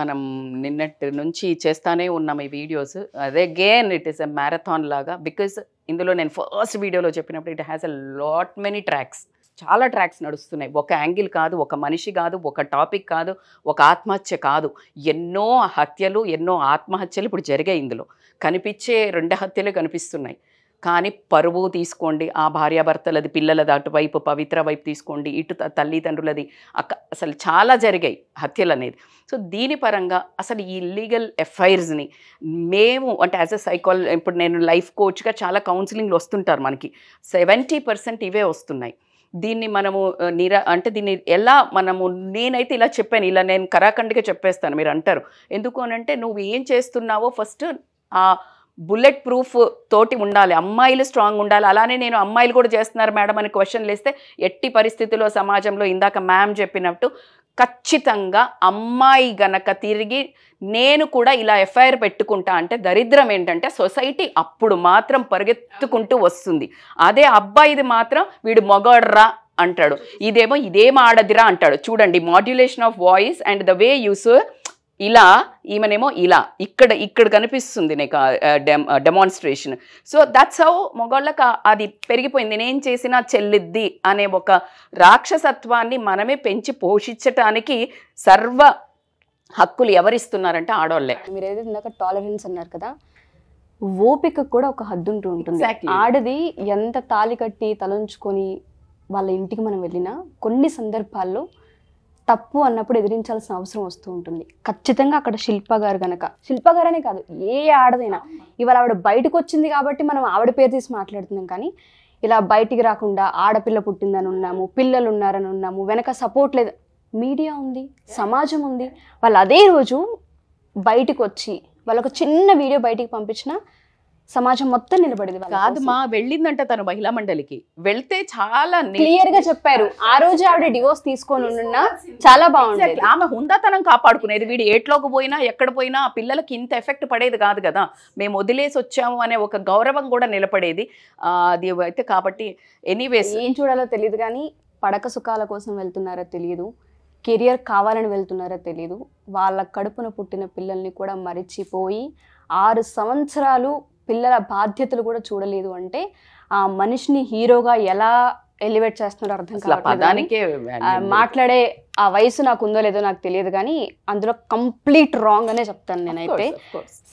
మనం నిన్నటి నుంచి చేస్తానే ఉన్నాం ఈ వీడియోస్. అదే again it is a marathon లాగా. బికాస్ ఇందులో నేను ఫస్ట్ వీడియోలో చెప్పినప్పుడు it has a lot many tracks, చాలా ట్రాక్స్ నడుస్తున్నాయి. ఒక యాంగిల్ కాదు, ఒక మనిషి కాదు, ఒక టాపిక్ కాదు, ఒక ఆత్మహత్య కాదు, ఎన్నో హత్యలు, ఎన్నో ఆత్మహత్యలు ఇప్పుడు జరిగాయి. ఇందులో కనిపించే 2 హత్యలు కనిపిస్తున్నాయి. కానీ పరువు తీసుకోండి, ఆ భార్యాభర్తలది, పిల్లలది అటువైపు, పవిత్ర వైపు తీసుకోండి, ఇటు తల్లిదండ్రులది, అసలు చాలా జరిగాయి హత్యలు అనేది. సో దీని పరంగా అసలు ఈ ఇల్లీగల్ ఎఫ్ఐఆర్స్ని మేము అంటే యాజ్ ఎ ఇప్పుడు నేను లైఫ్ కోచ్గా చాలా కౌన్సిలింగ్లు వస్తుంటారు మనకి, 70% ఇవే వస్తున్నాయి. దీన్ని మనము అంటే దీన్ని ఎలా మనము, నేనైతే ఇలా చెప్పాను, ఇలా నేను కరాఖండిగా చెప్పేస్తాను. మీరు అంటారు ఎందుకు అనంటే, నువ్వు ఏం చేస్తున్నావో ఫస్ట్ ఆ బుల్లెట్ ప్రూఫ్ తోటి ఉండాలి, అమ్మాయిలు స్ట్రాంగ్ ఉండాలి. అలానే నేను అమ్మాయిలు కూడా చేస్తున్నారు మేడం అని క్వశ్చన్లు వేస్తే ఎట్టి పరిస్థితుల్లో సమాజంలో ఇందాక మ్యామ్ చెప్పినట్టు ఖచ్చితంగా అమ్మాయి గనక తిరిగి నేను కూడా ఇలా ఎఫ్ఐఆర్ పెట్టుకుంటా అంటే దరిద్రం ఏంటంటే సొసైటీ అప్పుడు మాత్రం పరిగెత్తుకుంటూ వస్తుంది. అదే అబ్బాయిది మాత్రం వీడు మొగాడ్రా అంటాడు, ఇదేమో ఇదేం ఆడదిరా అంటాడు. చూడండి modulation of voice and the way use, ఇలా ఈమెనేమో ఇలా ఇక్కడ కనిపిస్తుంది నీకు డెమాన్స్ట్రేషన్. సో దట్స్ హౌ మొగాళ్ళకి అది పెరిగిపోయింది. నేనేం చేసినా చెల్లిద్ది అనే ఒక రాక్షసత్వాన్ని మనమే పెంచి పోషించటానికి సర్వ హక్కులు ఎవరిస్తున్నారంటే ఆడవాళ్ళే. మీరు ఏదైతే ఇందాక టాలరెన్స్ అన్నారు కదా, ఓపిక కూడా ఒక హద్దు ఉంటూ ఉంటుంది. Exactly. ఆడది ఎంత తాళి కట్టి తలంచుకొని వాళ్ళ ఇంటికి మనం వెళ్ళినా కొన్ని సందర్భాల్లో తప్పు అన్నప్పుడు ఎదిరించాల్సిన అవసరం వస్తూ ఉంటుంది. ఖచ్చితంగా అక్కడ శిల్ప గారు అనే కాదు, ఏ ఆడదైనా ఇవాళ ఆవిడ బయటకు వచ్చింది కాబట్టి మనం ఆవిడ పేరు తీసి మాట్లాడుతున్నాం. కానీ ఇలా బయటికి రాకుండా ఆడపిల్ల పుట్టిందని ఉన్నాము, పిల్లలు ఉన్నారని ఉన్నాము, వెనక సపోర్ట్ లేదు, మీడియా ఉంది, సమాజం ఉంది. వాళ్ళు అదే రోజు బయటకు వచ్చి వాళ్ళొక చిన్న వీడియో బయటికి పంపించినా సమాజం మొత్తం నిలబడింది వాళ్ళ కాదు కోసం. మా వెళ్ళిందంట తను మహిళా మండలికి వెళ్తే చాలా క్లియర్ గా చెప్పారు. ఆ రోజు ఆవిడ డివోర్స్ తీసుకొని ఉన్నా చాలా బాగుండేది. Exactly. ఆమె హుందాతనం కాపాడుకునేది. వీడు ఏట్లోకి పోయినా ఎక్కడ పోయినా ఆ పిల్లలకి ఇంత ఎఫెక్ట్ పడేది కాదు కదా, మేము వదిలేసి వచ్చాము అనే ఒక గౌరవం కూడా నిలబడేది. అది అయితే కాబట్టి ఎనీవేస్ ఏం చూడాలో తెలియదు కానీ పడక సుఖాల కోసం వెళ్తున్నారో తెలియదు, కెరియర్ కావాలని వెళ్తున్నారో తెలియదు. వాళ్ళ కడుపున పుట్టిన పిల్లల్ని కూడా మరిచిపోయి 6 సంవత్సరాలు పిల్లల బాధ్యతలు కూడా చూడలేదు అంటే ఆ మనిషిని హీరోగా ఎలా ఎలివేట్ చేస్తున్నారో అర్థం కావట్లేదు. పదానికే మాట్లాడే ఆ వయసు నాకు ఉందో లేదో నాకు తెలియదు కానీ అందులో కంప్లీట్ రాంగ్ అనే చెప్తాను నేనైతే.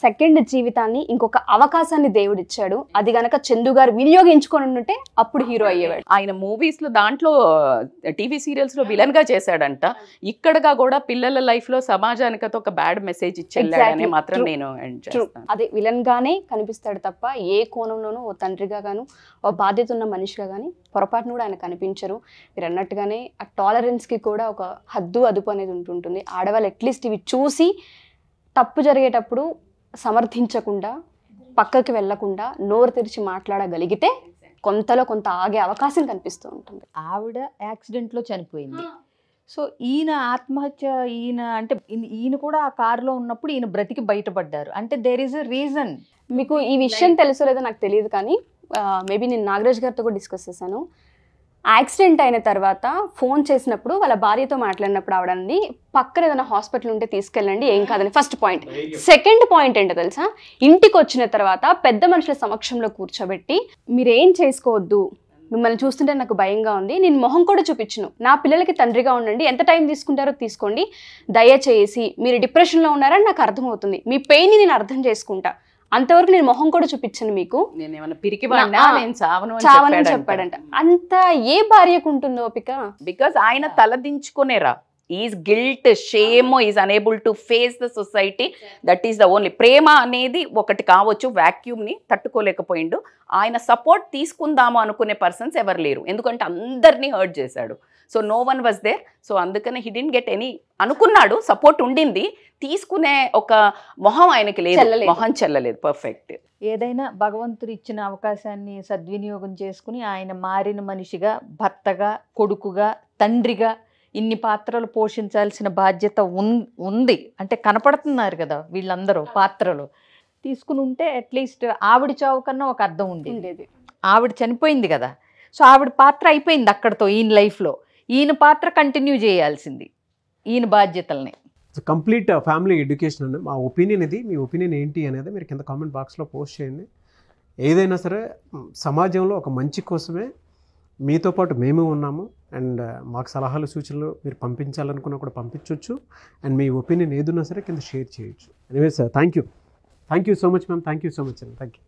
సెకండ్ జీవితాన్ని ఇంకొక అవకాశాన్ని దేవుడు ఇచ్చాడు. అది గనక చందు గారు వినియోగించుకొని ఉంటే అప్పుడు హీరో అయ్యేవాడు. ఆయన మూవీస్ లో దాంట్లో టీవీ సీరియల్స్ లో విలన్ గా చేశాడంట. ఇక్కడగా కూడా పిల్లల లైఫ్ లో సమాజానికి ఒక బ్యాడ్ మెసేజ్ ఇచ్చేళ్ళాడనే మాత్రం నేను అదే విలన్ గానే కనిపిస్తాడు తప్ప ఏ కోణంలోనూ ఓ తండ్రిగా గాను ఓ బాధ్యత ఉన్న మనిషిగా కానీ పొరపాటును కూడా ఆయన కనిపించరు. మీరు అన్నట్టుగానే ఆ టాలరెన్స్ కి కూడా ఒక హద్దు అదుపు అనేది ఉంటుంటుంది. ఆడవాళ్ళు అట్లీస్ట్ ఇవి చూసి తప్పు జరిగేటప్పుడు సమర్థించకుండా పక్కకి వెళ్లకుండా నోరు తెరిచి మాట్లాడగలిగితే కొంతలో కొంత ఆగే అవకాశం కనిపిస్తూ ఉంటుంది. ఆవిడ యాక్సిడెంట్లో చనిపోయింది. సో ఈయన ఆత్మహత్య, ఈయన కూడా ఆ కారులో ఉన్నప్పుడు ఈయన బ్రతికి బయటపడ్డారు అంటే దేర్ ఈజ్ అ రీజన్. మీకు ఈ విషయం తెలుసో లేదో నాకు తెలియదు కానీ మేబీ నేను నాగరాజ్ గారితో కూడా డిస్కస్ చేశాను. యాక్సిడెంట్ అయిన తర్వాత ఫోన్ చేసినప్పుడు వాళ్ళ భార్యతో మాట్లాడినప్పుడు ఆవిడండి పక్కన ఏదైనా హాస్పిటల్ ఉంటే తీసుకెళ్ళండి, ఏం కాదని ఫస్ట్ పాయింట్. సెకండ్ పాయింట్ ఏంటో తెలుసా, ఇంటికి వచ్చిన తర్వాత పెద్ద మనుషుల సమక్షంలో కూర్చోబెట్టి మీరేం చేసుకోవద్దు, మిమ్మల్ని చూస్తుంటే నాకు భయంగా ఉంది, నేను మొహం కూడా చూపించను, నా పిల్లలకి తండ్రిగా ఉండండి, ఎంత టైం తీసుకుంటారో తీసుకోండి, దయచేసి మీరు డిప్రెషన్లో ఉన్నారని నాకు అర్థమవుతుంది, మీ పెయిన్ని నేను అర్థం చేసుకుంటా, అంతవరకు నేను మొహం కూడా చూపించను మీకు, చావనని చెప్పాడంట. అంత ఏ భార్యకు ఉంటుందో ఓపిక? బికాస్ ఆయన తలదించుకునేరా, is guilt, shame, is unable to face the society. That is the only. ప్రేమ అనేది ఒకటి కావచ్చు, వాక్యూమ్ని తట్టుకోలేకపోయిండు. ఆయన సపోర్ట్ తీసుకుందాము అనుకునే పర్సన్స్ ఎవరు లేరు, ఎందుకంటే అందరినీ హర్ట్ చేశాడు. So no one was there. So అందుకని హీ డిడ్ంట్ గెట్ ఎనీ. అనుకున్నాడు, సపోర్ట్ ఉండింది, తీసుకునే ఒక మొహం ఆయనకి లేదు, మొహం చెల్లలేదు. పర్ఫెక్ట్. ఏదైనా భగవంతుడు ఇచ్చిన అవకాశాన్ని సద్వినియోగం చేసుకుని ఆయన మారిన మనిషిగా, భర్తగా, కొడుకుగా, తండ్రిగా ఇన్ని పాత్రలు పోషించాల్సిన బాధ్యత ఉంది. అంటే కనపడుతున్నారు కదా వీళ్ళందరూ పాత్రలు తీసుకుని ఉంటే అట్లీస్ట్ ఆవిడ చావు కన్నా ఒక అర్థం ఉండేది. ఆవిడ చనిపోయింది కదా, సో ఆవిడ పాత్ర అయిపోయింది అక్కడతో. ఈయన లైఫ్లో ఈయన పాత్ర కంటిన్యూ చేయాల్సింది, ఈయన బాధ్యతల్ని. కంప్లీట్ ఫ్యామిలీ ఎడ్యుకేషన్ అండి. మా ఒపీనియన్ ఇది. మీ ఒపీనియన్ ఏంటి అనేది మీరు కింద కామెంట్ బాక్స్లో పోస్ట్ చేయండి. ఏదైనా సరే సమాజంలో ఒక మంచి కోసమే మీతో పాటు మేము ఉన్నాము. అండ్ మాకు సలహాలు సూచనలు మీరు పంపించాలనుకున్నా కూడా పంపించవచ్చు. అండ్ మీ ఒపీనియన్ ఏదున్నా సరే కింద షేర్ చేయొచ్చు. Anyways thank you so much ma'am. Thank you so much అండి. Thank you.